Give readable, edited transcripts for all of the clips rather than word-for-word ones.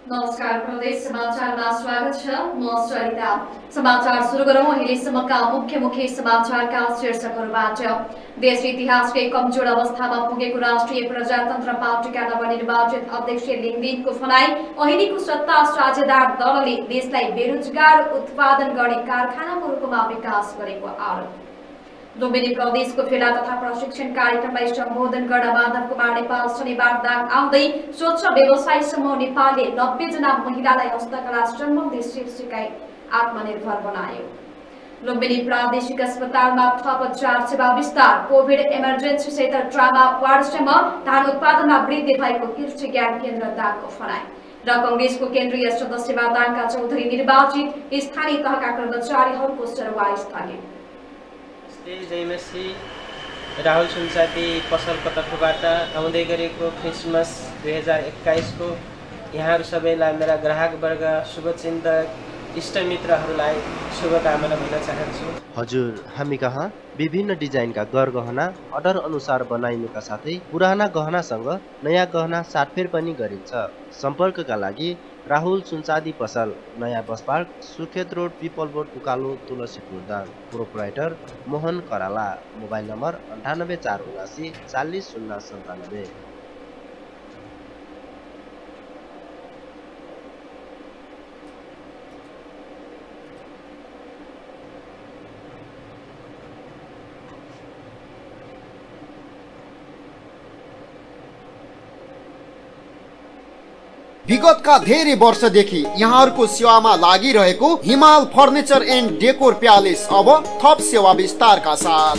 नमस्कार, प्रदेश समाचारमा स्वागत छ। म सरिता। समाचार सुरु गरौं अहिलेसम्मका मुख्य समाचारका शीर्षकहरूबाट। देश इतिहासकै कमजोर अवस्थामा पुगेको राष्ट्रिय प्रजातन्त्र पार्टीका नवनिर्वाचित अध्यक्ष लिङदिनको भनाई। अहिलेको सत्ता साझेदार दलले देशलाई बेरोजगार उत्पादन गर्ने कारखानाको रूपमा विकास गरेको आरोप। लुम्बिनी प्रदेशको फेला तथा प्रशिक्षण कार्यक्रमलाई सम्बोधन गर्न माधव कुमार नेपाल शनिबार दाङ आउँदै स्वच्छ व्यवसाय समूह नेपालले 90 जना महिलालाई हस्तकला सम्बन्धी सिकाइ आत्मनिर्भर बनायो। लुम्बिनी प्रादेशिक अस्पतालमा थप 4 सेवा विस्तार। कोभिड इमर्जेन्सी सहित ट्रामा वार्डसम्म धान उत्पादनमा वृद्धि भएको कृषि ज्ञान केन्द्र दाङको भनाइ। र कंग्रेसको केन्द्रीय सदस्यमा दाङका चौधरी निर्वाचित। स्थानीय तहका कर्मचारीहरूको सरवाई स्थगित। जयमसी राहुल सुनसादी पसलको तर्फबाट आउँदै गरेको क्रिसमस 2021 को यहाँहरू सबैलाई मेरा ग्राहक वर्ग शुभचिन्तक इष्टमित्रहरूलाई शुभकामना भन्न चाहन्छु। हजुर, हामी कहाँ विभिन्न डिजाइनका गरगहना अर्डर अनुसार बनाइनुका साथै पुराना गहनासँग नयाँ गहना साटफेर पनि गरिन्छ। सम्पर्कका लागि राहुल सुनसादी पसल, नयाँ bus park, Surkhet road, people board, उकालो, तुलसीपुर दाङ। प्रोप्राइटर मोहन कराला। Mobile number 9847 40 097। विगतका धेरै वर्षदेखि यहाँहरूको सेवामा लागिरहेको हिमाल फर्निचर एन्ड डेकोर प्यालेस अब थप सेवा विस्तारका साथ।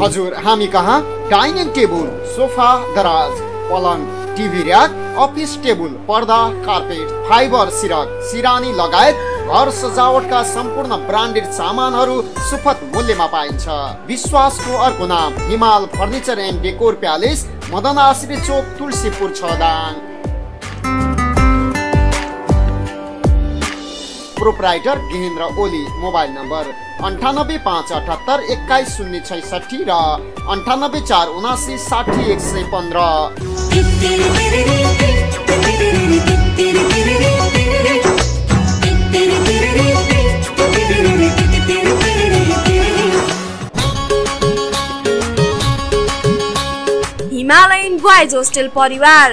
हजुर, हामी कहाँ डाइनिङ टेबल, सोफा, दराज, पलङ, टिभी र्याक, अफिस टेबल, पर्दा, कार्पेट, फाइबर सिरक, सिरानी लगायत घर सजावटका सम्पूर्ण ब्रान्डेड सामानहरू सुपथ मूल्यमा पाइन्छ। विश्वासको अर्को नाम Himal furniture and decor palace, Madan Ashri Chowk, Tulsipur 6 Dang. Proprietor Gehendra Oli. Mobile number 98578 21066 र 98479 60115। हिमालयन बोइज होस्टेल परिवार।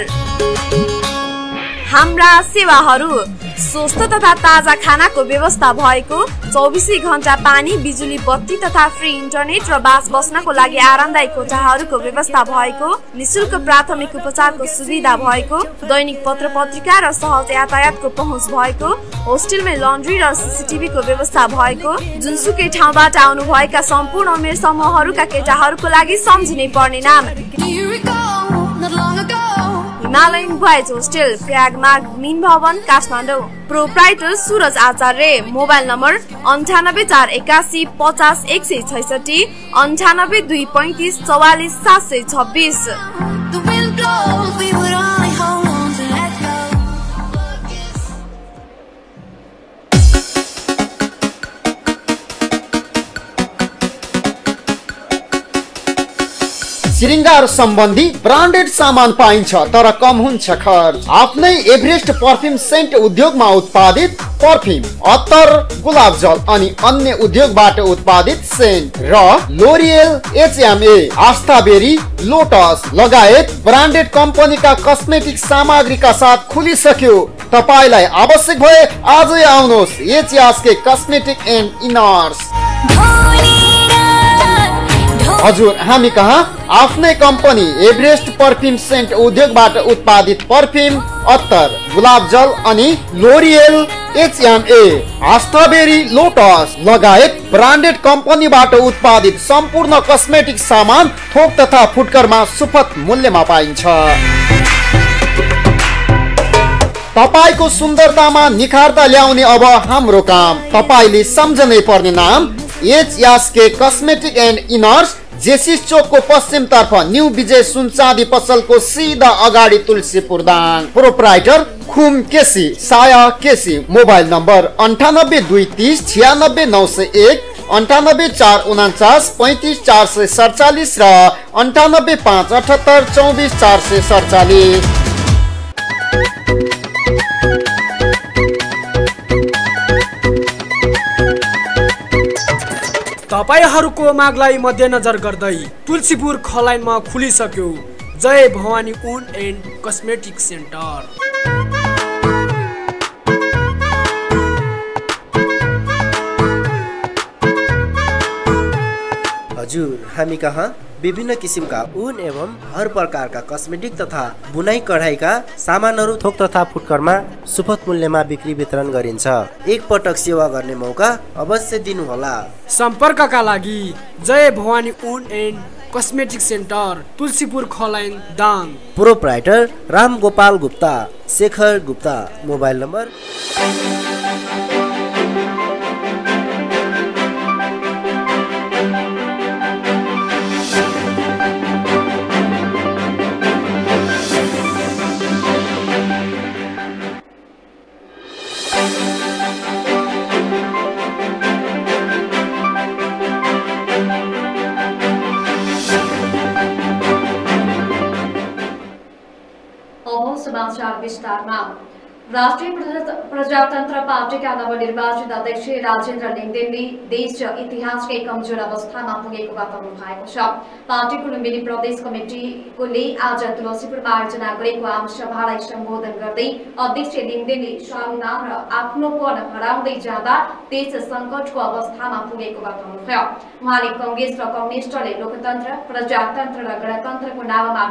हाम्रा सेवाहरू स्वस्थ तथा ताजा खानाको व्यवस्था भएको, 24 घण्टा पानी, बिजुली, बत्ती तथा फ्री इन्टरनेट र बास बस्नको लागि आरामदायी कोठाहरूको व्यवस्था भएको, निशुल्क प्राथमिक उपचारको सुविधा भएको, दैनिक पत्र पत्रिका र सहज यातायातको पहुँच भएको, होस्टेलमै लन्ड्री र सीसीटीभी को व्यवस्था भएको, जुनसुकै ठाउँबाट आउनुभएका सम्पूर्ण उमेर समूहहरूका केटाहरूको लागि सम्झिनै पर्ने नाम Himalayan boys hostel, Prayagmarg, Meen Bhawan, Kathmandu. Proprietor Suraj Acharya. Mobile number 98481 50 166, 98235 44 726। श्रृंगार सम्बन्धी ब्रान्डेड सामान पाइन्छ तर कम हुन्छ खर्च। आफ्नै एभरेस्ट पर्फ्युम सेन्ट उद्योगमा उत्पादित पर्फ्युम, अत्तर, गुलाब जल अनि अन्य उद्योगबाट उत्पादित सेन्ट र लोरियल, HMA, आस्थाबेरी, लोटस लगायत ब्रान्डेड कम्पनीका कस्मेटिक सामग्रीका साथ खुलिसक्यो। तपाईलाई आवश्यक भए आजै आउनुहोस् एचएसके कस्मेटिक एन्ड इनर्स। हजुर, हामी कहाँ आफ्नै कम्पनी एभरेस्ट पर्फ्युम सेन्ट उद्योगबाट उत्पादित पर्फ्युम, अत्तर, गुलाब जल अनि लोरियल, HMA, आस्थाबेरी, लोटस लगायत ब्रान्डेड कम्पनीबाट उत्पादित सम्पूर्ण कस्मेटिक सामान थोक तथा फुटकरमा सुपथ मूल्यमा पाइन्छ। तपाईको सुन्दरतामा निखारता ल्याउने अब हाम्रो काम। तपाईले सम्झनै पर्ने नाम एचएसके कस्मेटिक एन्ड इनर्स, जेसिस चोकको पश्चिम तर्फ न्यू विजय सुनचाँदी पसलको सिधा अगाडि तुलसीपुर दाङ। प्रोप्राइटर खुम केसी, साया केसी। मोबाइल नम्बर 9823 96901, 98 449 35 447 र 98 578 24 447। तपाईहरूको मागलाई मध्यनजर गर्दै तुलसीपुर खलाइनमा खुलिसक्यो जय Bhawani wood and cosmetic centre. हजुर, हामी कहाँ विभिन्न किसिमका ऊन एवं हर प्रकारका कस्मेटिक तथा बुनाई कढाइका सामानहरू थोक तथा फुटकरमा सुपथ मूल्यमा बिक्री वितरण गरिन्छ। एक पटक सेवा गर्ने मौका अवश्य दिनुहोला। सम्पर्कका लागि Jai Bhawani wood and cosmetic centre, Tulsipur Khalain Dang. Proprietor Ram Gopal Gupta, Shekhar Gupta. Mobile number समाचार विस्तारमा। राष्ट्रिय प्रजातन्त्र पार्टीका नवनिर्वाचित अध्यक्ष राजेन्द्र लिङदेनले देश इतिहासकै कमजोर अवस्थामा पुगेको बताउनु भएको छ। पार्टीको लुम्बिनी प्रदेश कमिटीले आज तुलसीपुरमा आयोजना गरेको आमसभालाई सम्बोधन गर्दै अध्यक्ष लिङदेनले संविधान र आफ्नोपन हराउँदै जाँदा देश संकटको अवस्थामा पुगेको बताउनुभयो। उहाँले कांग्रेस र कम्युनिस्टले लोकतन्त्र, प्रजातन्त्र र गणतन्त्रको नाममा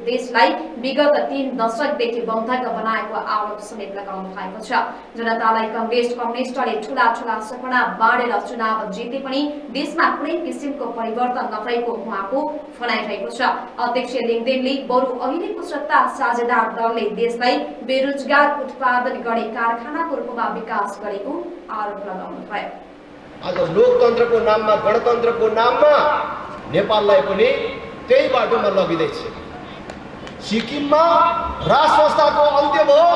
देशलाई विगत 3 दशकदेखि बन्धक बनाएको आरोप समेत लगाउनु भएको छ। जनतालाई कांग्रेस कम्युनिस्टले ठूला सपना बाँडेर चुनाव जिते पनि देशमा कुनै किसिमको परिवर्तन नभएको उहाँको भनाइरहेको छ। अध्यक्ष लिङदेनले बरु अहिलेको सत्ता साझेदार दलले देशलाई बेरोजगार उत्पादन गर्ने कारखानाको रूपमा विकास गरेको आरोप लगाउनुभयो। आज लोकतन्त्रको नाममा, गणतन्त्रको नाममा नेपाललाई पनि त्यही बाटोमा लगिँदैछ। सिक्किममा राज संस्थाको अन्त्य भयो,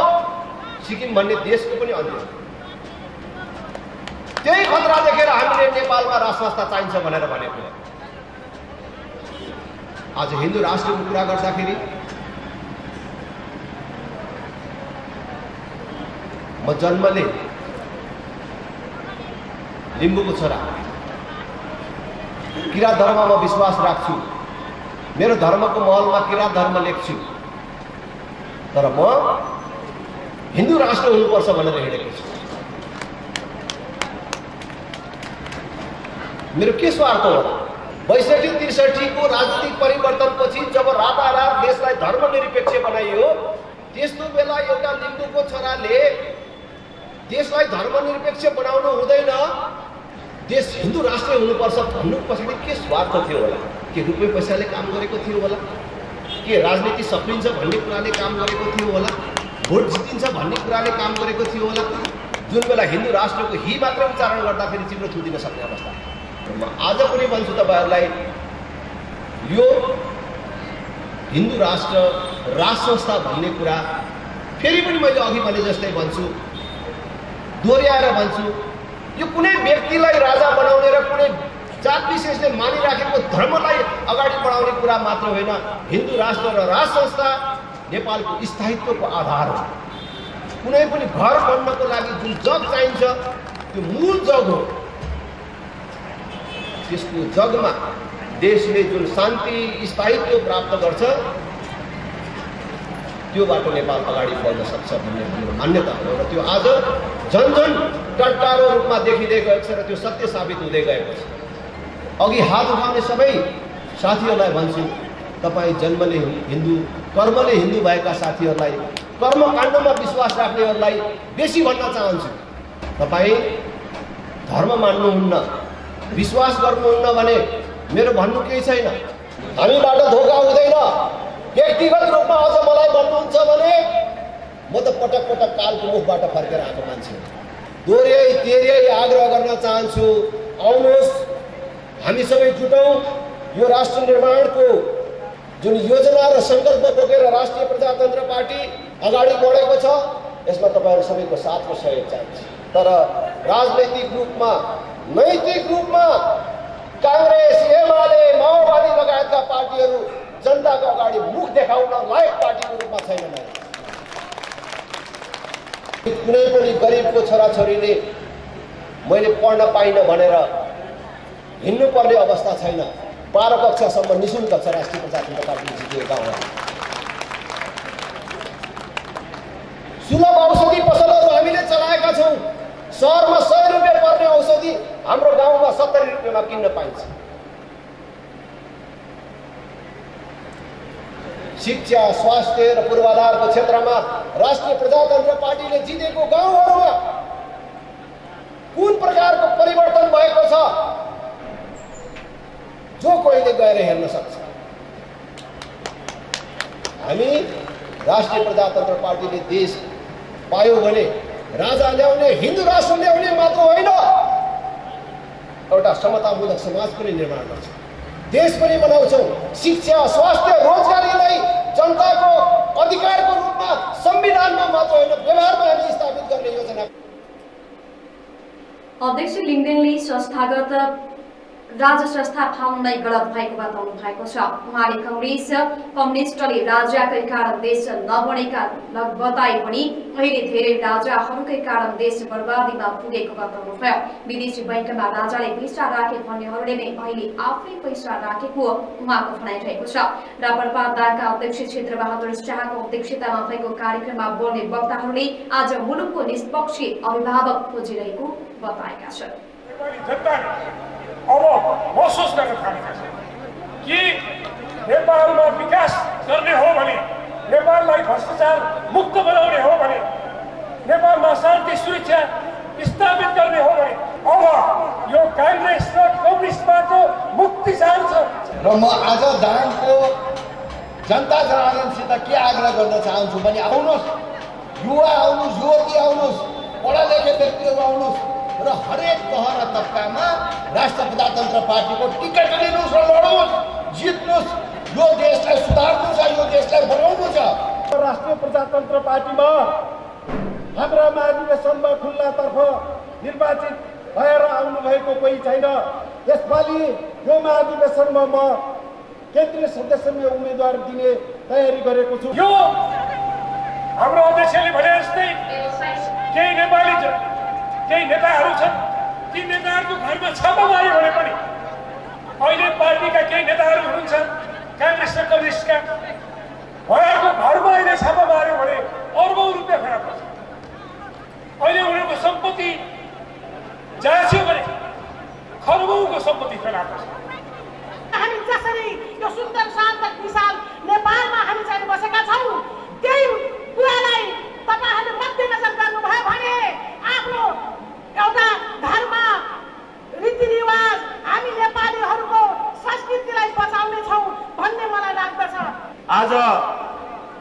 सिक्किम भन्ने देशको पनि अन्त्य। त्यही खतरा देखेर हामीले नेपालमा राज संस्था चाहिन्छ भनेर भनेको। आज हिन्दू राष्ट्रको कुरा गर्दाखेरि म जन्मले लिम्बूको छोरा, किरात धर्ममा विश्वास राख्छु, मेरो धर्मको महलमा किरात धर्म लेख्छु, तर म हिन्दू राष्ट्र हुनुपर्छ भनेर हिँडेको छु। मेरो के स्वार्थ होला? 62-63 को राजनीतिक परिवर्तनपछि जब रातारात देशलाई धर्मनिरपेक्ष बनाइयो, त्यस्तो बेला एउटा लिम्बूको छोराले देशलाई धर्मनिरपेक्ष बनाउनु हुँदैन, देश हिन्दू राष्ट्र हुनुपर्छ भन्नु पछाडि के स्वार्थ थियो होला? के रुपियाँ पैसाले काम गरेको थियो होला? के राजनीति सप्रिन्छ भन्ने कुराले काम गरेको थियो होला? भोट जितिन्छ भन्ने कुराले काम गरेको थियो होला? जुन बेला हिन्दू राष्ट्रको हि मात्र उच्चारण गर्दाखेरि चिम्रो छुदिन सक्ने अवस्था। म आज पनि भन्छु तपाईहरुलाई, यो हिन्दू राष्ट्र, राज संस्था भन्ने कुरा फेरि पनि मैले अघि भने जस्तै भन्छु, दोहोर्याएर भन्छु, यो कुनै व्यक्तिलाई राजा बनाउने र कुनै जात विशेषले मानिराखेको धर्मलाई अगाडि बढाउने कुरा मात्र होइन, हिन्दू राष्ट्र र राज संस्था नेपालको स्थायित्वको आधार हो। कुनै पनि घर बन्नको लागि जुन जग चाहिन्छ त्यो मूल जग हो। त्यसको जगमा देशले जुन शान्ति स्थायित्व प्राप्त गर्छ त्यो बाटो नेपाल अगाडि बढ्न सक्छ भन्ने मेरो मान्यता हो र त्यो आज झन टाढो रूपमा देखिँदै गएको छ र त्यो सत्य साबित हुँदै गएको छ। अघि हात उठाउने सबै साथीहरूलाई भन्छु, तपाईँ जन्मले हिन्दू कर्मले हिन्दू भएका साथीहरूलाई, कर्मकाण्डमा विश्वास राख्नेहरूलाई बेसी भन्न चाहन्छु, तपाईँ धर्म मान्नुहुन्न, विश्वास गर्नुहुन्न भने मेरो भन्नु केही छैन। हामीबाट धोका हुँदैन। व्यक्तिगत रूपमा अझ मलाई भन्नुहुन्छ भने म त पटक पटक कालको मुखबाट फर्केर आएको मान्छे दोहोऱ्याइ आग्रह गर्न चाहन्छु, आउनुहोस् हामी सबै जुटौँ। यो राष्ट्र निर्माणको जुन योजना र सङ्कल्प बोकेर राष्ट्रिय प्रजातन्त्र पार्टी अगाडि बढेको छ यसमा तपाईँहरू सबैको साथ र सहयोग चाहिन्छ। तर राजनैतिक रूपमा, नैतिक रूपमा काङ्ग्रेस, एमाले, माओवादी लगायतका पार्टीहरू जनताको अगाडि मुख देखाउन लायक पार्टीको रूपमा छैनन्। कुनै पनि गरिबको छोराछोरीले मैले पढ्न पाइनँ भनेर हिँड्नुपर्ने अवस्था छैन। 12 कक्षासम्म निःशुल्क छ राष्ट्रिय प्रजातन्त्र पार्टीले जितेको गाउँमा। सुलभ औषधि पसलहरू हामीले चलाएका छौँ। सहरमा 100 रुपियाँ पर्ने औषधि हाम्रो गाउँमा 70 रुपियाँमा किन्न पाइन्छ। शिक्षा, स्वास्थ्य र पूर्वाधारको क्षेत्रमा राष्ट्रिय प्रजातन्त्र पार्टीले जितेको गाउँहरूमा कुन प्रकारको परिवर्तन भएको छ जो कोहीले गएर हेर्न सक्छ। हामी राष्ट्रिय प्रजातन्त्र पार्टीले देश पायो भने राजा ल्याउने, हिन्दू राष्ट्र ल्याउने मात्र होइन, एउटा समतामूलक समाज पनि निर्माण गर्छ, देश पनि बनाउँछौँ। शिक्षा, स्वास्थ्य, रोजगारीलाई जनताको अधिकारको रूपमा संविधानमा मात्र होइन व्यवहारमा हामी स्थापित गर्ने योजना। अध्यक्ष लिङ्गदेनले संस्थागत राज्य संस्था फाउन्डै गलत भएको बताउनु भएको छ। उहाँले कम्युनिस्टले राज्यकै कारण देश नबनेका बताए पनि अहिले धेरै राजाहरूकै कारण देश बर्बादीमा पुगेको बताउनुभयो। विदेशी बैंकमा राजाले पैसा राखे भन्नेहरूले नै अहिले आफै पैसा राखेको उहाँको भनाइरहेको छ। रापरपा दाङका अध्यक्ष क्षेत्रबहादुर शाहको अध्यक्षतामा भएको कार्यक्रममा बोल्ने वक्ताहरूले आज मुलुकको निष्पक्ष अभिभावक खोजिरहेको बताएका छन्। अब महसुस गर्न थालेका छन् कि नेपालमा विकास गर्ने हो भने, नेपाललाई भ्रष्टाचार मुक्त बनाउने हो भने, नेपालमा शान्ति सुरक्षा स्थापित गर्ने हो भने अब यो काङ्ग्रेस र कम्युनिस्टबाट मुक्ति चाहन्छ। र म आज दाङको जनता जनार्दनसित के आग्रह गर्न चाहन्छु भने आउनुहोस्, युवा आउनुहोस्, युवती आउनुहोस्, पढा लेखे व्यक्तिहरू आउनुहोस् र हरेक तह र तबकामा राष्ट्रिय प्रजातन्त्र पार्टीको टिकट लिनुहोस् र लड्नुहोस्, जित्नुहोस्। यो देशलाई सुधार्नु छ, यो देशलाई बनाउनु छ। राष्ट्रिय प्रजातन्त्र पार्टीमा हाम्रा महाधिवेशनमा खुल्लातर्फ निर्वाचित भएर आउनुभएको कोही छैन। यसपालि यो महाधिवेशनमा म केन्द्रीय सदस्यमा उम्मेदवार दिने तयारी गरेको छु। यो हाम्रो अध्यक्षले भने जस्तै केही नेपाली केही नेताहरू छन्, ती नेताहरूको घरमा छापा मार्यो भने पनि अहिले पार्टीका केही नेताहरू हुनुहुन्छ काङ्ग्रेस र कम्युनिस्टका, उहाँहरूको घरमा अहिले छापा मार्यो भने अर्बौं रुपियाँ फेला पर्छ। अहिले उनीहरूको सम्पत्ति जाँच्यो भने खरबौँको सम्पत्ति फेला पर्छ। हामी जसरी यो सुन्दर शान्त विशाल नेपालमा हामी चाहिँ बसेका छौँ त्यही कुरालाई तपाईँहरूले मध्यनजर गर्नुभयो भने आफ्नो एउटा धर्म, रीतिरिवाज, हामी नेपालीहरूको संस्कृतिलाई बचाउने छौँ भन्ने मलाई लाग्दछ। आज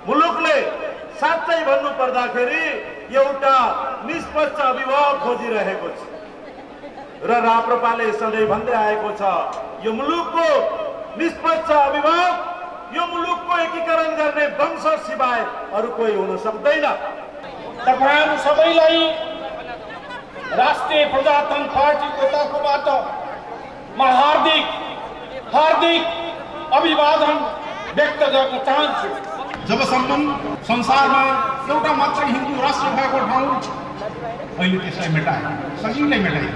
मुलुकले साँच्चै भन्नु पर्दाखेरि एउटा निष्पक्ष अभिभावक खोजिरहेको छ र राप्रपाले सधैँ भन्दै आएको छ यो मुलुकको निष्पक्ष अभिभावक, यो मुलुकको एकीकरण गर्ने वंश सिवाय अरू कोही हुन सक्दैन। तपाईहरू सबैलाई राष्ट्रिय प्रजातन्त्र पार्टीको तर्फबाट म हार्दिक अभिवादन व्यक्त गर्न चाहन्छु। जबसम्म संसारमा एउटा मात्र हिन्दू राष्ट्र भएको ठाउँ अहिले त्यसलाई मेटाए, सजिलै मेटाए।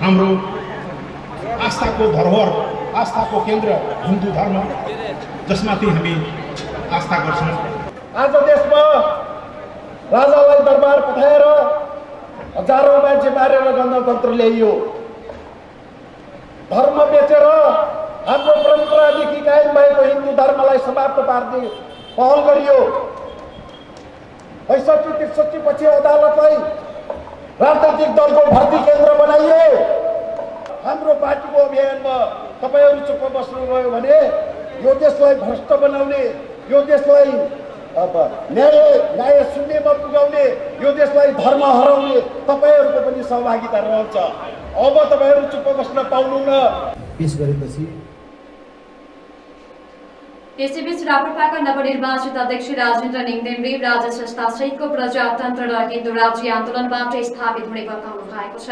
हाम्रो आस्थाको धरोहर, आस्थाको केन्द्र हिन्दू धर्म, जसमाथि हामी आस्था गर्छौँ। आज देशमा राजालाई दरबार पठाएर हजारौं मान्छे मारेर गणतन्त्र ल्याइयो। धर्म बेचेर हाम्रो परम्परादेखि कायम भएको हिन्दू धर्मलाई समाप्त पार्ने पहल गरियो। ६५-६३ पछि अदालतलाई राजनैतिक दलको भर्ती केन्द्र बनाइयो। हाम्रो पार्टीको अभियानमा तपाईहरू चुप्प बस्नुभयो भने यो देशलाई भ्रष्ट बनाउने, यो देशलाई न्याय शून्यमा पुगाउने, यो देशलाई धर्म हराउने तपाईहरूको पनि सहभागिता रहन्छ। अब तपाईहरू चुप्प बस्न पाउनुहुन्न। पेश गरेपछि यसैबीच राप्रपाका नवनिर्वाचित अध्यक्ष राजेन्द्र निङदेनले राज्य संस्था सहितको प्रजातन्त्र र हिन्दू राज्य आन्दोलनबाट स्थापित हुने बताउनु भएको छ।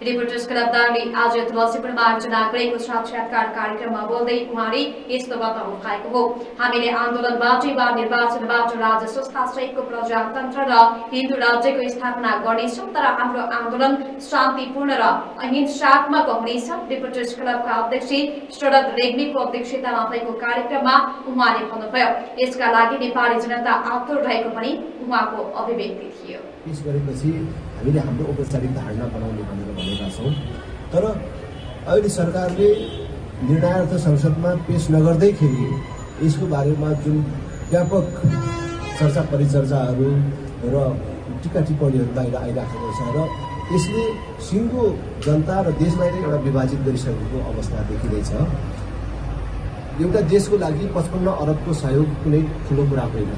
रिपोर्टर्स क्लब दाङले आज तुलसीपुरमा आयोजना गरेको साक्षात्कार कार्यक्रममा बोल्दै उहाँले यस्तो बताउनु भएको हो। हामीले आन्दोलनबाट वा निर्वाचनबाट राज्य संस्था सहितको प्रजातन्त्र र हिन्दू राज्यको स्थापना गर्नेछौँ, तर हाम्रो आन्दोलन शान्तिपूर्ण र अहिंसात्मक हुनेछ। रिपोर्टर्स क्लबका अध्यक्ष शरद रेग्मीको अध्यक्षतामा भएको कार्यक्रममा उहाँले भन्नुभयो। यसका लागि नेपाली जनता आतुर रहेको पनि उहाँको अभिव्यक्ति थियो। पेश गरेपछि हामीले हाम्रो औपचारिक धारणा बनाउने भनेर भनेका छौँ, तर अहिले सरकारले निर्णयार्थ संसदमा पेश नगर्दैखेरि यसको बारेमा जुन व्यापक चर्चा परिचर्चाहरू र टिका टिप्पणीहरू बाहिर आइराखेको छ र यसले सिङ्गो जनता र देशलाई नै एउटा विभाजित गरिसकेको अवस्था देखिँदैछ। एउटा देशको लागि 55 अरबको सहयोग कुनै ठुलो कुरा होइन।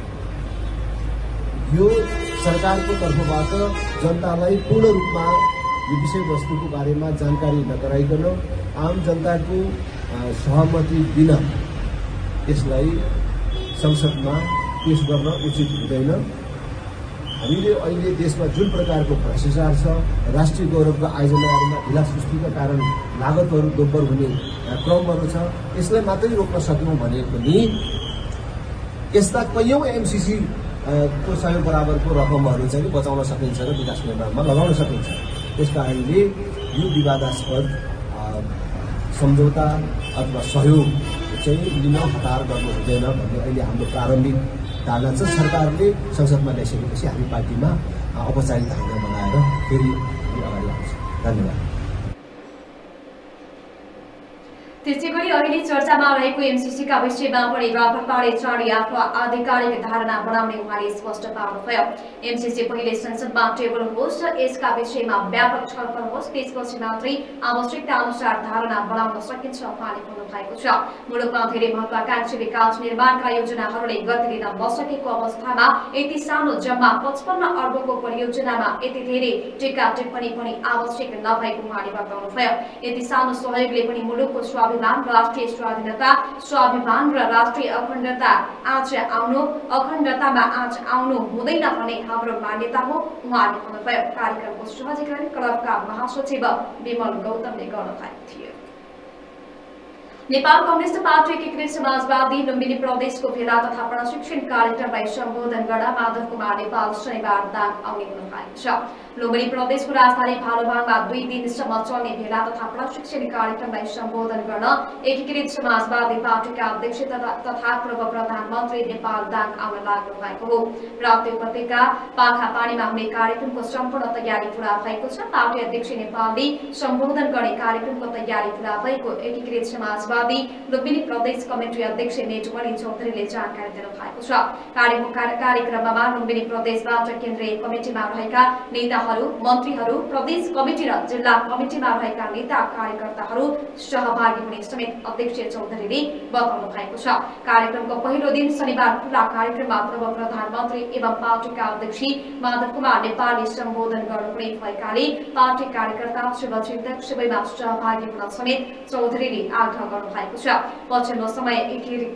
यो सरकारको तर्फबाट जनतालाई पूर्ण रूपमा यो विषयवस्तुको बारेमा जानकारी नगराइकन आम जनताको सहमति बिना यसलाई संसदमा पेश गर्न उचित हुँदैन। हामीले अहिले देशमा जुन प्रकारको भ्रष्टाचार छ, राष्ट्रिय गौरवका आयोजनाहरूमा ढिला सृष्टिका कारण लागतहरू दोब्बर हुने क्रमहरू छ, यसलाई मात्रै रोक्न सक्यौँ भने पनि यस्ता कैयौँ एमसीसी को सहयोग बराबरको रकमहरू चाहिँ बचाउन सकिन्छ र विकास निर्माणमा लगाउन सकिन्छ। त्यस कारणले यो विवादास्पद सम्झौता अथवा सहयोग चाहिँ लिन हतार गर्नु हुँदैन भन्ने अहिले हाम्रो प्रारम्भिक धारणा छ। सरकारले संसदमा ल्याइसकेपछि हामी पार्टीमा औपचारिक धारणा बनाएर फेरि अगाडि आउँछ। धन्यवाद। त्यसैगरी अहिले चर्चामा रहेको एमसीसीका विषयमा पनि राप्रपाले चाँडै आफ्नो आधिकारिक धारणा बनाउने उहाँले स्पष्ट पार्नुभयो। एमसीसी पहिले संसदमा टेबल होस् र यसका विषयमा व्यापक छलफल होस्, त्यसपछि मात्रै आवश्यकता अनुसार धारणा बनाउन सकिन्छ उहाँले भन्नुभएको छ। मुलुकमा धेरै महत्वाकांक्षी विकास निर्माणका योजनाहरूले गति लिन नसकेको अवस्थामा यति सानो जम्मा 55 अर्बको परियोजनामा यति धेरै टीका टिप्पणी पनि आवश्यक नभएको उहाँले बताउनुभयो। यति सानो सहयोगले पनि मुलुकको राष्ट्रिय स्वाधीनता, स्वाभिमान र राष्ट्रिय अखण्डतामा आँच आउनु हुँदैन भन्ने हाम्रो मान्यता हो उहाँले भन्नुभयो। कार्यक्रमको सहजीकरण क्लबका महासचिव विमल गौतमले गर्नुभएको थियो। नेपाल कम्युनिस्ट पार्टी एकीकृत समाजवादी लुम्बिनी प्रदेशको भेला तथा प्रशिक्षण कार्यक्रमलाई सम्बोधन गर्दा माधव कुमार नेपाल शनिबार दाङ आउने हुनुभएको छ। लुम्बिनी प्रदेशको राजधानी भालुवाङमा 2 दिनसम्म चल्ने भेला तथा प्रशिक्षण कार्यक्रमलाई सम्बोधन गर्न एकीकृत समाजवादी पार्टीका अध्यक्ष तथा पूर्व प्रधानमन्त्री नेपाल दाङ आउन लाग्नु भएको हो। प्राप्त उपत्यका पाखापानीमा हुने कार्यक्रमको सम्पूर्ण तयारी पूरा भएको छ। पार्टी अध्यक्ष नेपालले सम्बोधन गर्ने कार्यक्रमको तयारी पूरा भएको एकीकृत समाजवादी लुम्बिनी प्रदेश कमिटी अध्यक्ष नेटमणि चौधरीले जानकारी दिनुभएको छ। कार्यक्रममा लुम्बिनी प्रदेशबाट केन्द्रीय कमिटीमा रहेका नेताहरू, मन्त्रीहरू, प्रदेश कमिटी र जिल्ला कमिटीमा रहेका नेता कार्यकर्ताहरू सहभागी हुने समेत अध्यक्ष चौधरीले बताउनु भएको छ। कार्यक्रमको पहिलो दिन शनिबार खुला कार्यक्रममा पूर्व प्रधानमन्त्री एवं पार्टीका अध्यक्ष माधव कुमार नेपालले सम्बोधन गर्नुहुने भएकाले पार्टी कार्यकर्ता, शुभचिन्तक सबैमा सहभागी हुन समेत चौधरीले आग्रह गर्नुभएको छ। पछिल्लो समय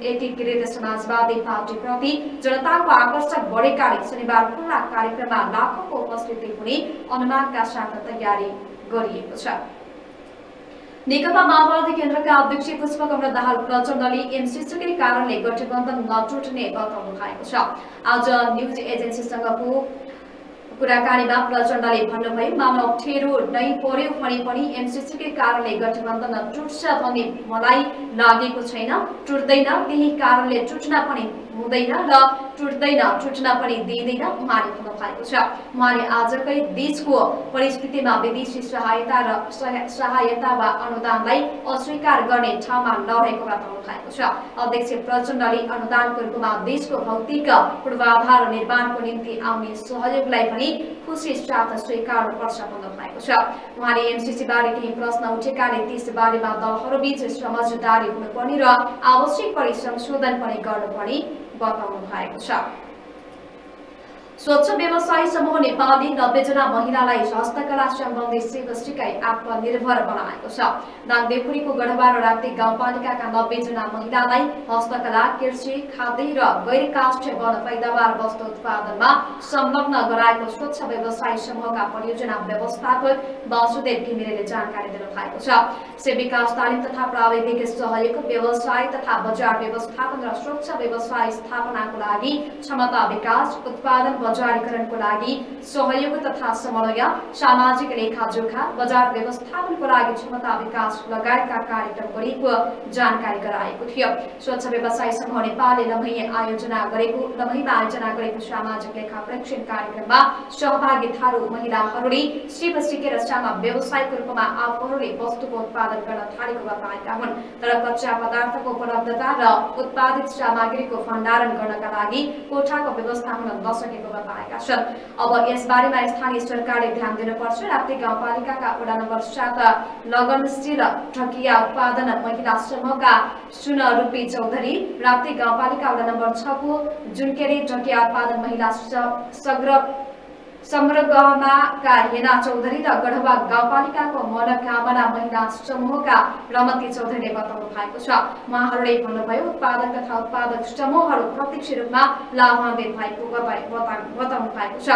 एकीकृत समाजवादी पार्टीप्रति जनताको आकर्षण बढेकाले शनिबार खुला कार्यक्रममा लाखौंको उपस्थिति हुने अनुमानका साथ तयारी गरिएको छ। नेकपा माओवादी केन्द्रका अध्यक्ष पुष्पकमल दाहाल प्रचण्डले एमसीसीकै कारणले गठबन्धन नटुट्ने बताउनु भएको छ। आज न्युज एजेन्सीसँगको कुराकानीमा प्रचण्डले भन्नुभयो, मानव अप्ठ्यारो नै पर्यो भने पनि एमसीसीकै कारणले गठबन्धन टुट्छ भन्ने मलाई लागेको छैन, टुट्दैन, त्यही कारणले टुट्न पनि हुँदैन र टुट्न पनि दिँदैन उहाँले भन्नु भएको छ। उहाँले आजकै देशको परिस्थितिमा विदेशी सहायता वा अनुदानलाई अस्वीकार गर्ने ठाउँमा नरहेको बताउनु भएको छ। अध्यक्ष प्रचण्डले अनुदानको रूपमा देशको भौतिक पूर्वाधार निर्माणको निम्ति आउने सहयोगलाई पनि खुशी साथ स्वीकार्नुपर्छ भन्नु भएको छ। उहाँले एमसीसी बारे केही प्रश्न उठेकाले त्यस बारेमा दलहरूबीच समझदारी हुनुपर्ने र आवश्यक परि संशोधन पनि गर्नुपर्ने बताउनु भएको छ। स्वच्छ व्यवसायी समूह नेपालले 90 जना महिलालाई हस्तकला सम्बन्धी सेवा सिकाई आत्मनिर्भर बनाएको छ। दाङदेउखुरीको गढवा र राप्ती गाउँपालिकाका 90 जना महिलालाई हस्तकला, कृषि, खाद्य र गैर काष्ठ वन पैदावार वस्तु उत्पादनमा संलग्न गराएको स्वच्छ व्यवसायी समूहका परियोजना व्यवस्थापक वासुदेव घिमिरेले जानकारी दिनुभएको छ। सेविकास तालिम तथा प्राविधिक सहयोग, व्यवसाय तथा बजार व्यवस्थापन र स्वच्छ व्यवसाय स्थापनाको लागि क्षमता विकास, उत्पादन बजारीकरणको लागि सहयोग तथा समन्वय, सामाजिक लेखाजोखा, बजार व्यवस्थापनको लागि क्षमता विकास लगायतका कार्यक्रम गरिएको जानकारी गराएको थियो। स्वच्छ व्यवसायी समूह नेपालले लम्हीमा आयोजना गरेको सामाजिक लेखा परीक्षण कार्यक्रममा सहभागिताहरू महिलाहरूले सिप सिकेर साना व्यवसायको रूपमा आफूहरूले वस्तुको उत्पादन गर्न थालेको बताएका हुन्। तर कच्चा पदार्थको उपलब्धता र उत्पादित सामग्रीको भण्डारण गर्नका लागि कोठाको व्यवस्था हुन नसकेको बताएका छन्। अब यसबारेमा स्थानीय सरकारले ध्यान दिनुपर्छ। राप्ती गाउँपालिकाका वडा नम्बर 7 लगनशील ढकिया उत्पादन महिला समूहका सुन रूपी चौधरी, राप्ती गाउँपालिका वडा नम्बर 6 को जुनकेरी ढकिया उत्पादन महिला समरगहनाका हेना चौधरी र गढवा गाउँपालिकाको मनोकामना महिला समूहका रमती चौधरीले बताउनु भएको छ। उहाँहरूले भन्नुभयो, उत्पादक तथा उत्पादक समूहहरू प्रत्यक्ष रूपमा लाभान्वित भएको बताउनु भएको छ।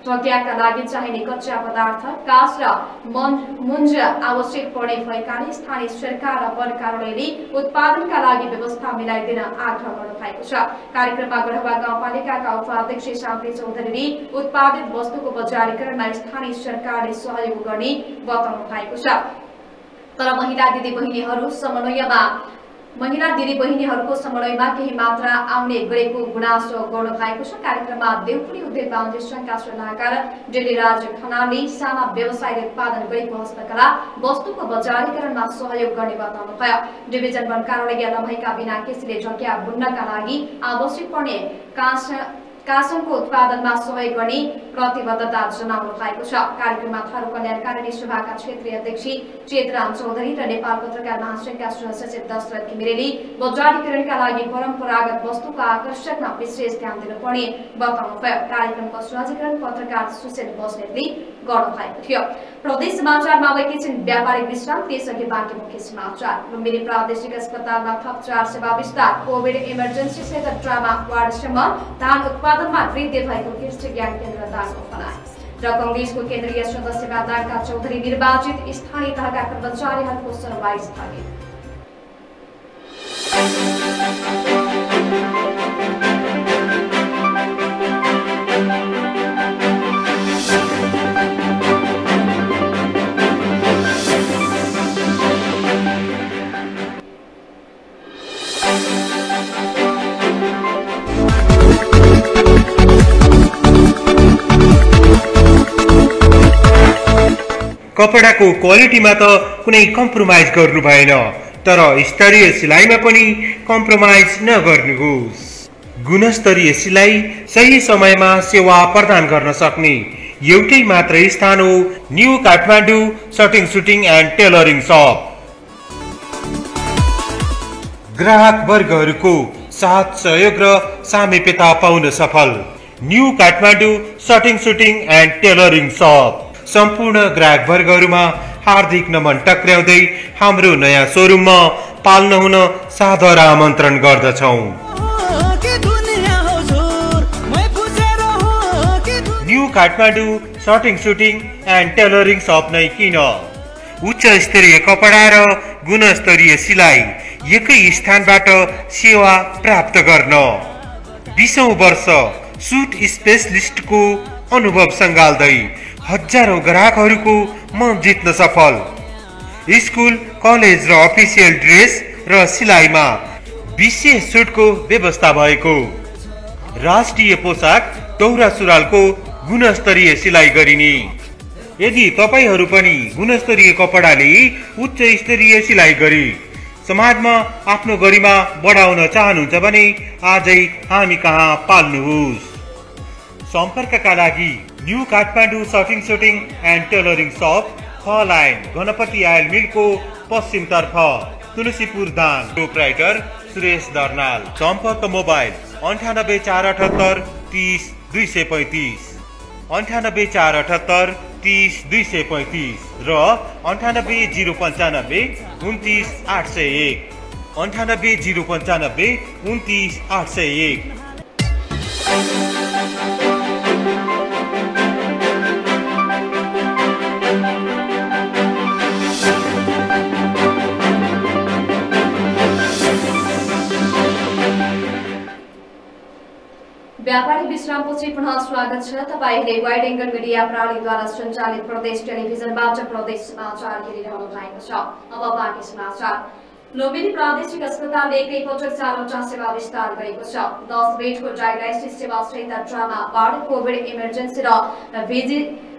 ढकियाका लागि चाहिने कच्चा पदार्थ, काठ र मुन्ज आवश्यक पर्ने भएकाले स्थानीय सरकार र वन कार्यालयले उत्पादनका लागि व्यवस्था मिलाइदिन आग्रह गर्नु भएको छ। कार्यक्रममा गढवा गाउँपालिकाका उपाध्यक्ष शान्ति चौधरीले उत्पादित वस्तुको बजारीकरणमा स्थानीय सरकारले सहयोग गर्ने बताउनु भएको छ। तर महिला दिदीबहिनीहरूको समन्वयमा केही मात्रा आउने गरेको गुनासो गर्नु भएको छ। कार्यक्रममा देउखुरी उद्योग वाणिज्य संघका सल्लाहकार डेलीराज खनालले साना व्यवसायले उत्पादन गरेको हस्तकला वस्तुको बजारीकरणमा सहयोग गर्ने बताउनु भयो। डिभिजन वन कार्यालय लम्हीका बिना केसीले ढकिया बुन्नका लागि आवश्यक पर्ने काँसनको उत्पादनमा सहयोग गर्ने प्रतिबद्धता जनाउनु भएको छ। कार्यक्रममा थारू कल्याणकारिणी सभाका क्षेत्रीय अध्यक्ष चेतराम चौधरी र नेपाल पत्रकार महासंघका सहसचिव दशरथ घिमिरेले बजारीकरणका लागि परम्परागत वस्तुको आकर्षणमा विशेष ध्यान दिनुपर्ने बताउनु भयो। कार्यक्रमको सहजीकरण पत्रकार सुशील बस्नेतले गर्नु भएको थियो। प्रदेश समाचारमा एकैछिन व्यापारिक विश्राम, त्यसअघि बाँकी मुख्य समाचार। लुम्बिनी प्रादेशिक अस्पतालमा थप 4 सेवा विस्तार, कोभिड इमर्जेन्सी सहित ट्रामा वार्डसम्म, धान उत्पादनमा वृद्धि भएको कृषि ज्ञान केन्द्र दाङको भनाइ र कंग्रेसको केन्द्रीय सदस्यमा दाङका चौधरी निर्वाचित, स्थानीय तहका कर्मचारीहरूको सुनवाई स्थगित। कपडाको क्वालिटीमा त कुनै कम्प्रोमाइज गर्नु भएन, तर स्तरीय सिलाइमा पनि कम्प्रोमाइज नगर्नुहोस्। गुणस्तरीय सिलाइ, सही समयमा सेवा प्रदान गर्न सक्ने एउटै मात्र स्थान हो new Kathmandu shirting suiting and tailoring shop. ग्राहक वर्गहरूको साथ सहयोग र सामिप्यता पाउन सफल new Kathmandu shirting suiting and tailoring shop. सम्पूर्ण ग्राहक वर्गहरूमा हार्दिक नमन टक्र्याउँदै हाम्रो नयाँ सोरुममा पाल्न हुन सादर आमन्त्रण गर्दछौँ। New Kathmandu shirting suiting and tailoring shop नै किन? उच्च स्तरीय कपडा र गुणस्तरीय सिलाइ एकै स्थानबाट सेवा प्राप्त गर्न। 20औं वर्ष सुट स्पेशलिस्टको अनुभव सँगाल्दै हजारौं ग्राहकहरूको मन जित्न सफल। स्कुल, कलेज र अफिसियल ड्रेस र सिलाइमा विशेष छुटको व्यवस्था भएको। राष्ट्रिय पोसाक दौरा सुरुवालको गुणस्तरीय सिलाइ गरिने। यदि तपाईहरू पनि गुणस्तरीय कपडाले उच्च स्तरीय सिलाइ गरी समाजमा आफ्नो गरिमा बढाउन चाहनुहुन्छ भने आजै हामी कहाँ पाल्नुहोस्। सम्पर्कका लागि new Kathmandu shirting suiting and tailoring shop, F line, Ganapati oil मिलको पश्चिमतर्फ, तुलसीपुर दाङ। प्रोप्राइटर सुरेश दर्नाल। सम्पर्क मोबाइल 98 478 30 235, 98 478 30 235 र 98 095 29 801, 98 095 29 801। व्यापारिक विश्रामपछि पुनः स्वागत छ। तपाईले वाइड एंगल मिडिया प्रणालीद्वारा सञ्चालित प्रदेश टेलिभिजनबाट प्रदेश समाचार हेरिरहनु भएको छ। अब बाँकी समाचार। लुम्बिनी प्रादेशिक अस्पतालले एकैपटक 4वटा सेवा विस्तार गरेको छ। 10 बेडको डायलाइसिस सेवा सहित ट्रमा वार्ड, कोभिड इमर्जेन्सी र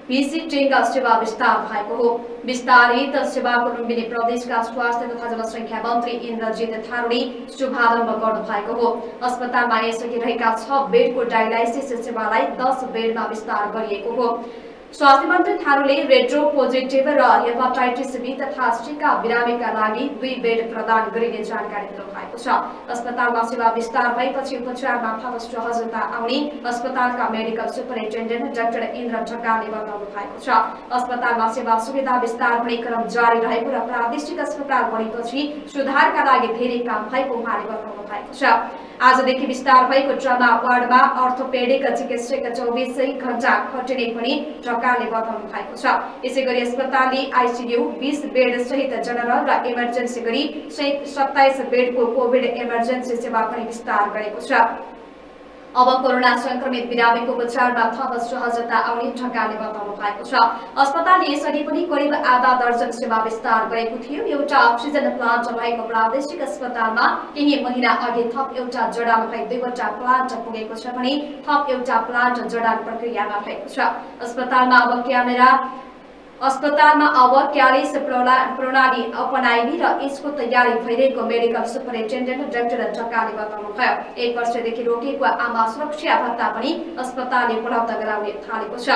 भिजिटिङ सेवा विस्तार भएको हो। विस्तारित सेवाको लुम्बिनी प्रदेशका स्वास्थ्य तथा जनसङ्ख्या मन्त्री इन्द्रजित थारूले शुभारम्भ गर्नु भएको हो। अस्पतालमा यसअघि रहेका 6 बेडको डायलाइसिस सेवालाई 10 बेडमा विस्तार गरिएको हो। स्वास्थ्य मन्त्री थारूले रेट्रो पोजिटिभ र हेपाटाइटिस बी तथा सीका बिरामीका लागि 2 बेड प्रदान गरिने जानकारी दिनुभएको छ। अस्पतालमा सेवा विस्तार भएपछि उपचारमा थप सहजता आउने अस्पतालका मेडिकल सुपरिन्टेन्डेन्ट डाक्टर इन्द्र ढकालले बताउनु भएको छ। अस्पतालमा सेवा सुविधा विस्तार हुने क्रम जारी रहेको र प्रादेशिक अस्पताल बनेपछि सुधारका लागि धेरै काम भएको उहाँले बताउनु भएको छ। आजदेखि विस्तार भएको ट्रमा वार्डमा अर्थोपेडिक चिकित्सक 24 घण्टा खटिने पनि ढकालले बताउनु भएको छ। यसैगरी अस्पतालले आइसियु 20 बेड सहित जनरल र इमर्जेन्सी गरी 27 बेडको कोभिड इमर्जेन्सी सेवा पनि विस्तार गरेको छ। अब कोरोना संक्रमित बिरामीको उपचारमा थप सहजता आउने ढकालले बताउनु भएको छ। अस्पतालले यसअघि पनि करिब आधा दर्जन सेवा विस्तार गरेको थियो। एउटा अक्सिजन प्लान्ट रहेको प्रादेशिक अस्पतालमा केही महिना अघि थप एउटा जडान भई 2वटा प्लान्ट पुगेको छ भने थप एउटा प्लान्ट जडान प्रक्रियामा भएको छ। अस्पतालमा अब क्यारिस प्रणाली अपनाइने र यसको तयारी भइरहेको मेडिकल सुपरिन्टेन्डेन्ट डाक्टर ढकालले बताउनुभयो। 1 वर्षदेखि रोकिएको आमा सुरक्षा भत्ता पनि अस्पतालले उपलब्ध गराउने थालेको छ।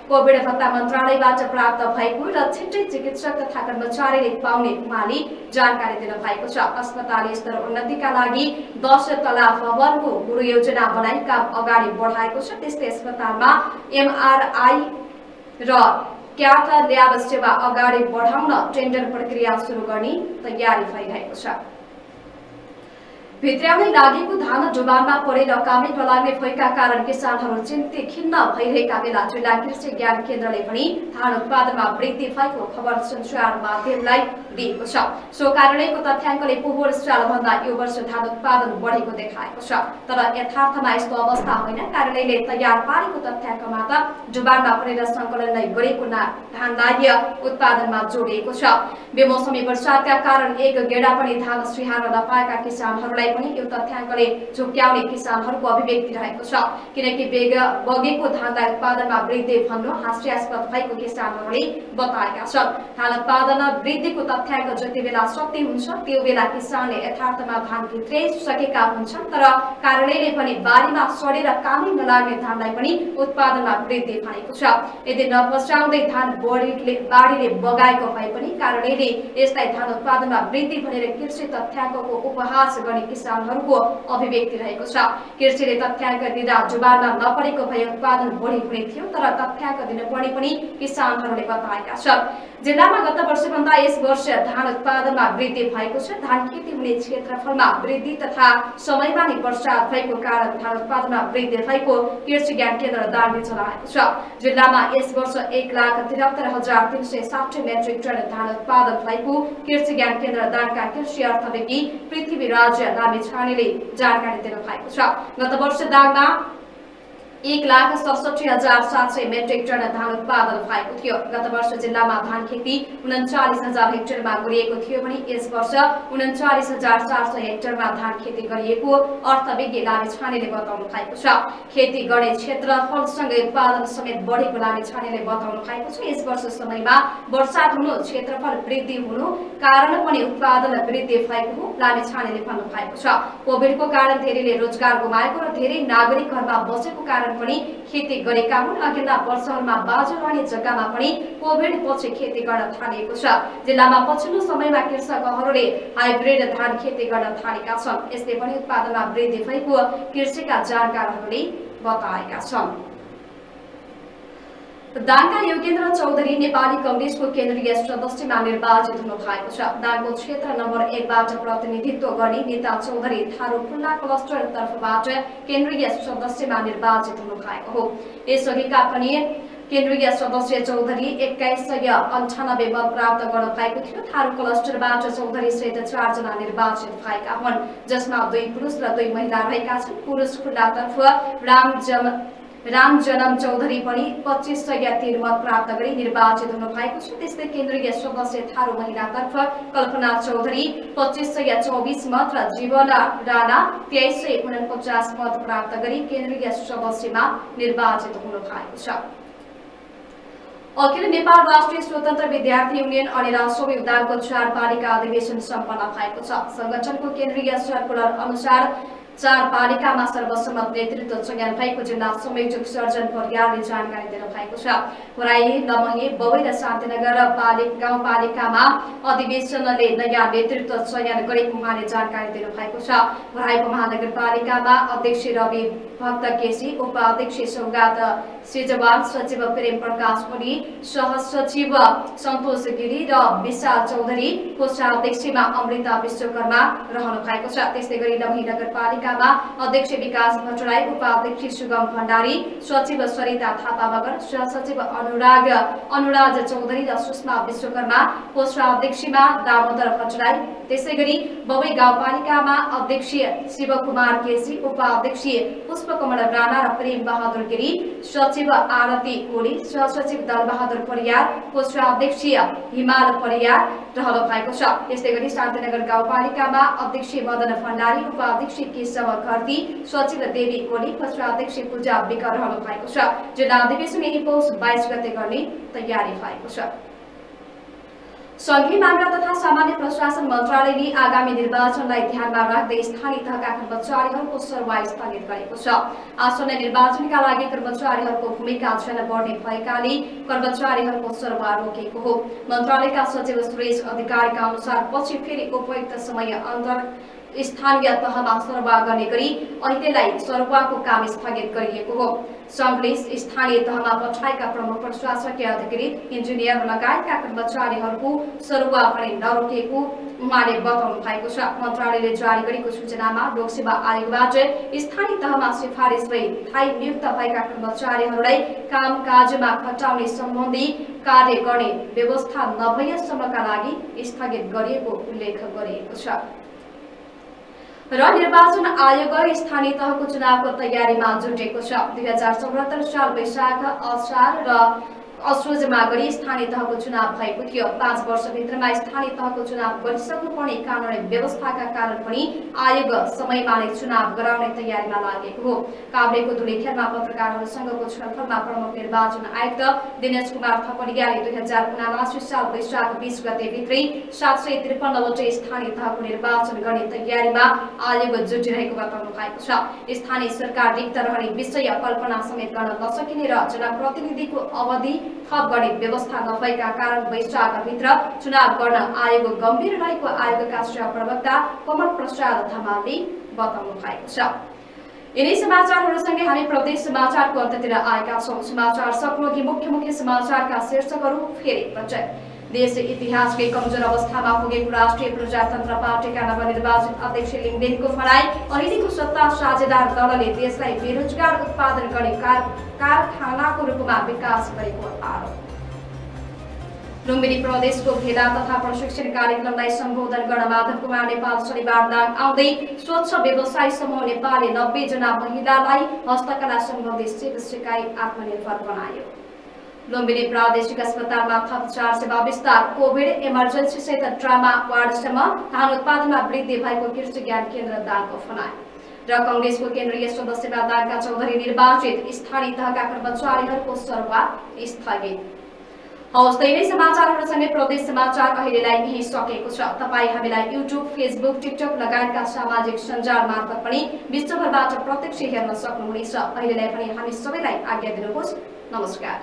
कोभिड भत्ता मन्त्रालयबाट प्राप्त भएको र छिट्टै चिकित्सक तथा कर्मचारीले पाउने उहाँले जानकारी दिनुभएको छ। अस्पताल स्तर उन्नतिका लागि 10 तला भवनको गुरु योजना बनाई काम अगाडि बढाएको छ। त्यस्तै अस्पतालमा एमआरआई र क्याथ ल्याब सेवा अगाडि बढाउन टेन्डर प्रक्रिया सुरु गर्ने तयारी भइरहेको छ। भित्र्याउनै लागेको धान डुबानमा परेर कामै नलाग्ने भएका कारण किसानहरू चिन्तित खिन्न भइरहेका बेला जिल्ला कृषि ज्ञान केन्द्रले पनि धान उत्पादनमा वृद्धि भएको खबर सञ्चार माध्यमलाई दिएको छ। सो कारणैको तथ्याङ्कले पोहोर सालभन्दा यो वर्ष धान उत्पादन बढेको देखाएको छ। तर यथार्थमा यस्तो अवस्था होइन। कार्यालयले तयार पारेको तथ्याङ्कमा त डुबानमा परेर सङ्कलन नै गरेको धानलाई उत्पादनमा जोडिएको छ। बेमौसमी वर्षाका कारण एक गेडा पनि धान स्वीहार्न नपाएका किसानहरूलाई पनि यो तथ्याङ्कले झुक्क्याउने किसानहरूको अभिव्यक्ति रहेको छ। किनकि बगेको धानलाई उत्पादनमा वृद्धि भन्नु हास्यास्पद भएको किसानहरूले बताएका छन्। धान उत्पादन वृद्धिको तथ्याङ्क जति बेला सत्य हुन्छ त्यो बेला किसानले यथार्थमा धान भित्राइसकेका हुन्छन्। तर कार्यालयले पनि बारीमा सडेर कामै नलाग्ने धानलाई पनि उत्पादनमा वृद्धि भनेको छ। यदि नपस्याउँदै धान बाढीले बगाएको भए पनि कार्यालयले यसलाई धान उत्पादनमा वृद्धि भनेर कृषि तथ्याङ्कको उपहास गर्ने किसानहरूको अभिव्यक्ति रहेको छ। कृषिले तथ्याङ्क दिँदा जुबानमा नपरेको भए उत्पादन बढी हुने थियो। तर तथ्याङ्क दिनुपर्ने पनि किसानहरूले बताएका छन्। जिल्लामा गत वर्षभन्दा यस वर्ष धान उत्पादनमा वृद्धि भएको छ। धान खेती हुने क्षेत्रफलमा वृद्धि तथा समयमा नै वर्षात भएको कारण धान उत्पादनमा वृद्धि भएको कृषि ज्ञान केन्द्र दाङले जनाएको छ। जिल्लामा यस वर्ष 1,73,360 मेट्रिक टन धान उत्पादन भएको कृषि ज्ञान केन्द्र दाङका कृषि अर्थविज्ञ पृथ्वीराज लामिछानेले जानकारी दिनुभएको छ। गत वर्ष दाङमा 1,67,700 मेट्रिक टन धान उत्पादन भएको थियो। गत वर्ष जिल्लामा धान खेती 39,000 हेक्टरमा गरिएको थियो भने यस वर्ष 39,400 हेक्टरमा धान खेती गरिएको अर्थविज्ञ लामिछानेले बताउनु भएको छ। खेती गर्ने क्षेत्रफलसँगै उत्पादन समेत बढेको लामिछानेले बताउनु भएको छ। यस वर्ष समयमा वर्षात हुनु, क्षेत्रफल वृद्धि हुनु कारण पनि उत्पादन वृद्धि भएको हो लामिछानेले भन्नु भएको छ। कोभिडको कारण धेरैले रोजगार गुमाएको र धेरै नागरिक घरमा बसेको कारण पनि खेती गरेका हुन्। अघिल्ला वर्षहरूमा बाँझो रहने जग्गामा पनि कोभिड पछि खेती गर्न थालिएको छ। जिल्लामा पछिल्लो समयमा कृषकहरूले हाइब्रिड धान खेती गर्न थालेका छन्। यसले पनि उत्पादनमा वृद्धि भएको कृषिका जानकारहरूले बताएका छन्। दाङका योगेन्द्र चौधरी नेपाली कांग्रेसको केन्द्रीय सदस्यमा निर्वाचित हुनु भएको छ। दाङको क्षेत्र नम्बर 1 बाट प्रतिनिधित्व गर्ने नेता चौधरी थारू खुल्ला क्लस्टर तर्फबाट केन्द्रीय सदस्यमा निर्वाचित हुनु भएको हो। यसअघिका पनि केन्द्रीय सदस्य चौधरी 2198 मत प्राप्त गर्नु भएको थियो। थारू क्लस्टरबाट चौधरी सहित 4 जना निर्वाचित भएका हुन्, जसमा 2 पुरुष र 2 महिला रहेका छन्। पुरुष खुल्लातर्फ राम जनम चौधरी पनि 2503 मत प्राप्त गरी निर्वाचित हुनु भएको छ। त्यस्तै केन्द्रीय सदस्य थारू महिलातर्फ कल्पना चौधरी 2524 मत र जीवन राणा 2349 मत प्राप्त गरी केन्द्रीय सदस्यमा निर्वाचित हुनु भएको छ। अखिल नेपाल राष्ट्रिय स्वतन्त्र विद्यार्थी युनियन अनि राष्ट्रिय विधानको 4 पालिका अधिवेशन सम्पन्न भएको छ। संगठनको केन्द्रीय सर्कुलर अनुसार 4 पालिकामा सर्वसम्मत नेतृत्व चयन भएको जिल्ला संयोजक सर्जन परियारले जानकारी दिनुभएको छ। होराई, लमही, बौई र शान्तिनगर गाउँपालिकामा अधिवेशनले नयाँ नेतृत्व चयन गरेको उहाँले जानकारी दिनुभएको छ। होराई महानगरपालिकामा अध्यक्ष रवि भक्त केसी, उपाध्यक्ष सौगात सेजवाल, सचिव प्रेम प्रकाश ओली, सहसचिव सन्तोष गिरी र विशाल चौधरी, कोषाध्यक्षमा अमृता विश्वकर्मा रहनु भएको छ। त्यस्तै गरी लमही नगरपालिकामा अध्यक्ष विकास भट्टराई, उपाध्यक्ष सुगम भण्डारी, सचिव सरिता थापा मगर, सहसचिव अनुराज चौधरी र सुषमा विश्वकर्मा, कोषाध्यक्षमा दामोदर भट्टराई। त्यसै गरी बौई गाउँपालिकामा अध्यक्ष शिवकुमार केसी, उपाध्यक्ष पुष्पकमल राणा र प्रेम बहादुर गिरी, सचिव आरती ओली, सहसचिव दलबहादुर परियार, कोषाध्यक्ष हिमाल परियार रहनु भएको छ। त्यस्तै गरी शान्तिनगर गाउँपालिकामा अध्यक्ष मदन भण्डारी, उपाध्यक्ष केशव घरती, सचिव देवी कोली, कोषाध्यक्ष पूजा विक रहनु भएको छ। जिल्ला अधिवेशन यही पौष 22 गते गर्ने तयारी भएको छ। संघीय मामिला तथा सामान्य प्रशासन मन्त्रालयले आगामी निर्वाचनलाई ध्यानमा राख्दै स्थानीय तहका कर्मचारीहरूको सरुवा स्थगित गरेको छ। आसन्न निर्वाचनका लागि कर्मचारीहरूको भूमिका झन बढ्ने भएकाले कर्मचारीहरूको सरुवा रोकेको हो। मन्त्रालयका सचिव सुरेश अधिकारीका अनुसार पछि फेरि उपयुक्त समय अन्तर स्थानीय तहमा सरुवा गर्ने गरी अहिलेलाई सरुवाको काम स्थगित गरिएको हो। संघले स्थानीय तहमा पठाएका प्रमुख प्रशासकीय अधिकृत, इन्जिनियर लगायतका कर्मचारीहरूको सरुवा भने नरोकेको उहाँले बताउनु भएको छ। मन्त्रालयले जारी गरेको सूचनामा लोकसेवा आयोगबाट स्थानीय तहमा सिफारिस भई स्थायी नियुक्त भएका कर्मचारीहरूलाई कामकाजमा खटाउने सम्बन्धी कार्य गर्ने व्यवस्था नभएसम्मका लागि स्थगित गरिएको उल्लेख गरिएको छ। र निर्वाचन आयोग स्थानीय तहको चुनावको तयारीमा जुटेको छ। 2074 साल वैशाख, असार र असोजमा गरी स्थानीय तहको चुनाव भएको थियो। 5 वर्षभित्रमा स्थानीय तहको चुनाव गरिसक्नुपर्ने कानुनी व्यवस्थाका कारण पनि आयोग समयमा नै चुनाव गराउने तयारीमा लागेको हो। काभ्रेको धुलेखेलमा पत्रकारहरूसँगको छलफलमा प्रमुख निर्वाचन आयुक्त दिनेश कुमार थपलियाले 2079 साल वैशाख 20 गते भित्रै 753 वटा स्थानीय तहको निर्वाचन गर्ने तयारीमा आयोग जुटिरहेको बताउनु भएको छ। स्थानीय सरकार रिक्त रहने विषय कल्पना समेत गर्न नसकिने र जनप्रतिनिधिको अवधि थप गर्ने व्यवस्था नभएका कारण वैशाखभित्र चुनाव गर्न आयोग गम्भीर रहेको आयोगका सहप्रवक्ता कमल प्रसाद धमालले बताउनु भएको छ। यिनै समाचारहरूसँगै हामी प्रदेश समाचारको अन्त्यतिर आएका छौँ। समाचार सक्नुअघि मुख्य समाचारका शीर्षकहरू फेरि एकपटक। देश इतिहासकै कमजोर अवस्थामा पुगेको राष्ट्रिय प्रजातन्त्र पार्टीका नवनिर्वाचित अध्यक्ष लिङदेनको भनाई अहिलेको सत्ता साझेदार दलले देशलाई बेरोजगार उत्पादन गर्ने कारखानाको रूपमा विकास गरेको आरोप। लुम्बिनी प्रदेशको भेला तथा प्रशिक्षण कार्यक्रमलाई सम्बोधन गर्न माधव कुमार नेपाल शनिबार दाङ आउँदै स्वच्छ व्यवसाय समूह नेपालले 90 जना महिलालाई हस्तकला सम्बन्धी सिकाइ आत्मनिर्भर बनायो। लुम्बिनी प्रादेशिक अस्पतालमा थप 4 सेवा विस्तार, कोभिड इमर्जेन्सी सहित ट्रामा वार्डसम्म धान उत्पादनमा वृद्धि भएको कृषि ज्ञान केन्द्र दाङको भनाइ। र कांग्रेसको केन्द्रीय सदस्यमा दाङका चौधरी निर्वाचित स्थानीय तहका कर्मचारीहरूको सरुवा स्थगित। हवस्, नै समाचारहरूसँगै प्रदेश समाचार अहिलेलाई यही सकेको छ। तपाईँ हामीलाई युट्युब, फेसबुक, टिकटक लगायतका सामाजिक सञ्जाल मार्फत पनि विश्वभरबाट प्रत्यक्ष हेर्न सक्नुहुनेछ। अहिलेलाई पनि हामी सबैलाई आज्ञा दिनुहोस्। नमस्कार।